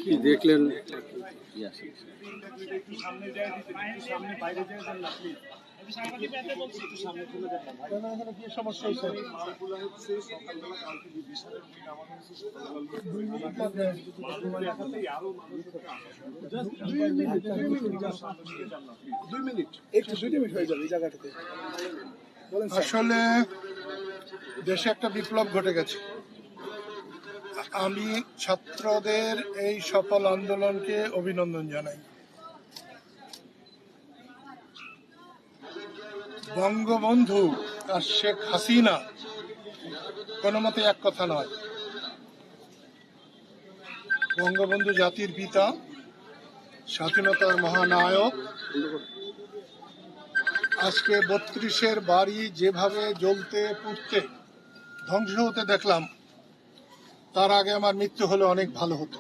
কি দেখলেন? আসলে দেশে একটা বিপ্লব ঘটে গেছে। আমি ছাত্রদের এই সফল আন্দোলনকে অভিনন্দন জানাই। বঙ্গবন্ধু আর শেখ হাসিনা কোনো মতে এক কথা নয়। বঙ্গবন্ধু জাতির পিতা, স্বাধীনতার মহানায়ক। আজকে ৩২-এর বাড়ি যেভাবে জ্বলতে পুড়তে ধ্বংস হতে দেখলাম, তার আগে আমার মৃত্যু হলে অনেক ভালো হতো।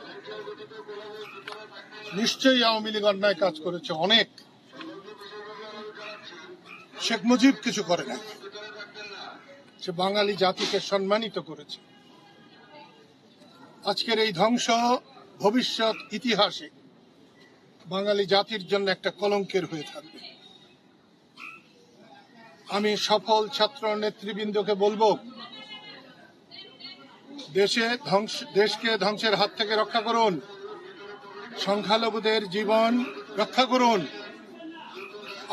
নিশ্চয়ই আওয়ামী লীগ অন্যায় কাজ করেছে অনেক। শেখ মুজিব কিছু করে না, সে বাঙালি জাতিকে সম্মানিত করেছে। আজকের এই ধ্বংস ভবিষ্যৎ ইতিহাসে বাঙালি জাতির জন্য একটা কলঙ্কের হয়ে থাকবে। আমি সফল ছাত্র নেতৃবৃন্দকে বলবো, দেশকে ধ্বংসের হাত থেকে রক্ষা করুন, সংখ্যালঘুদের জীবন রক্ষা করুন।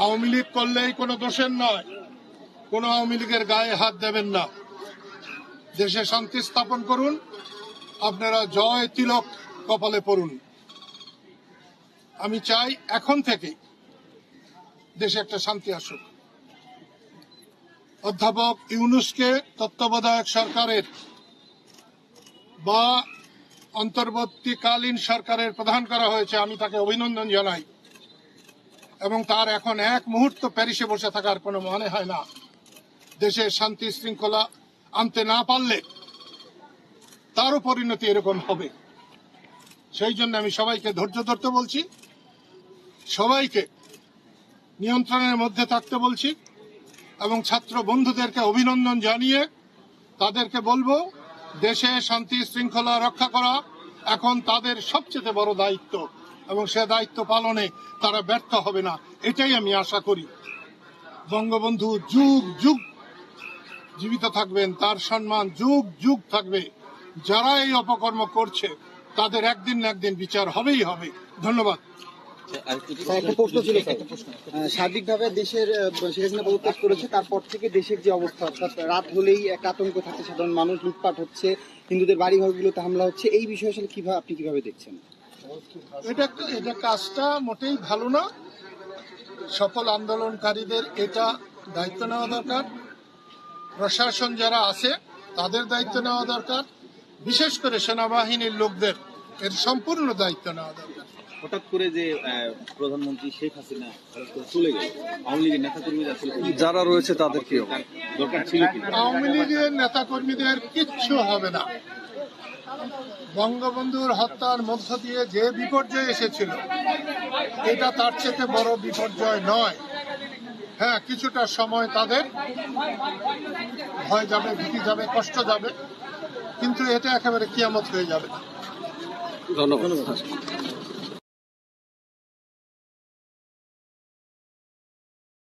আওয়ামী লীগ করলেই কোনো দোষের নয়, কোনো আওয়ামী লীগের গায়ে হাত দেবেন না। দেশে শান্তি স্থাপন করুন, আপনারা জয় তিলক কপালে পড়ুন। আমি চাই এখন থেকে দেশে একটা শান্তি আসুক। অধ্যাপক ইউনূসকে তত্ত্বাবধায়ক সরকারের বা অন্তর্বর্তীকালীন সরকারের প্রধান করা হয়েছে, আমি তাকে অভিনন্দন জানাই। এবং তার এখন এক মুহূর্ত প্যারিসে বসে থাকার কোনো মানে হয় না। দেশে শান্তি শৃঙ্খলা আনতে না পারলে তারও পরিণতি এরকম হবে। সেই জন্য আমি সবাইকে ধৈর্য ধরতে বলছি, সবাইকে নিয়ন্ত্রণের মধ্যে থাকতে বলছি, এবং ছাত্র বন্ধুদেরকে অভিনন্দন জানিয়ে তাদেরকে বলবো, দেশে শান্তি শৃঙ্খলা রক্ষা করা এখন তাদের সবচেয়ে বড় দায়িত্ব, এবং সে দায়িত্ব পালনে তারা ব্যর্থ হবে না, এটাই আমি আশা করি। বঙ্গবন্ধু যুগ যুগ জীবিত থাকবেন, তার সম্মান যুগ যুগ থাকবে। যারা এই অপকর্ম করছে তাদের একদিন না একদিন বিচার হবেই হবে। ধন্যবাদ। একটা প্রশ্ন ছিল সার্বিকভাবে দেশের শেখ হাসিনা পদত্যাগ করেছে, তারপর থেকে দেশের যে অবস্থা, অর্থাৎ রাত হলেই একটা আতঙ্ক থাকছে, সাধারণ মানুষ লুটপাট হচ্ছে, হিন্দুদের বাড়িঘরগুলোতে হামলা হচ্ছে, এই বিষয়ে আসলে আপনি কিভাবে দেখছেন? এটা কাজটা মোটেই ভালো না। সকল আন্দোলনকারীদের এটা দায়িত্ব নেওয়া দরকার। প্রশাসন যারা আছে তাদের দায়িত্ব নেওয়া দরকার, বিশেষ করে সেনাবাহিনীর লোকদের এর সম্পূর্ণ দায়িত্ব নেওয়া দরকার। হঠাৎ করে যে প্রধানমন্ত্রী শেখ হাসিনা চলে গেল, আওয়ামী লীগের নেতাকর্মীরা যারা রয়েছে তাদের কি দরকার ছিল? আওয়ামী লীগের নেতাকর্মীদের কিচ্ছু হবে না। বঙ্গবন্ধুর হত্যার মধ্য দিয়ে যে বিপর্যয় এসেছিল, এটা তার চেয়ে বড় বিপর্যয় নয়। হ্যাঁ, কিছুটা সময় তাদের ভয় যাবে, ভীতি যাবে, কষ্ট যাবে, কিন্তু এটা একেবারে কিয়ামত হয়ে যাবে না। ধন্যবাদ।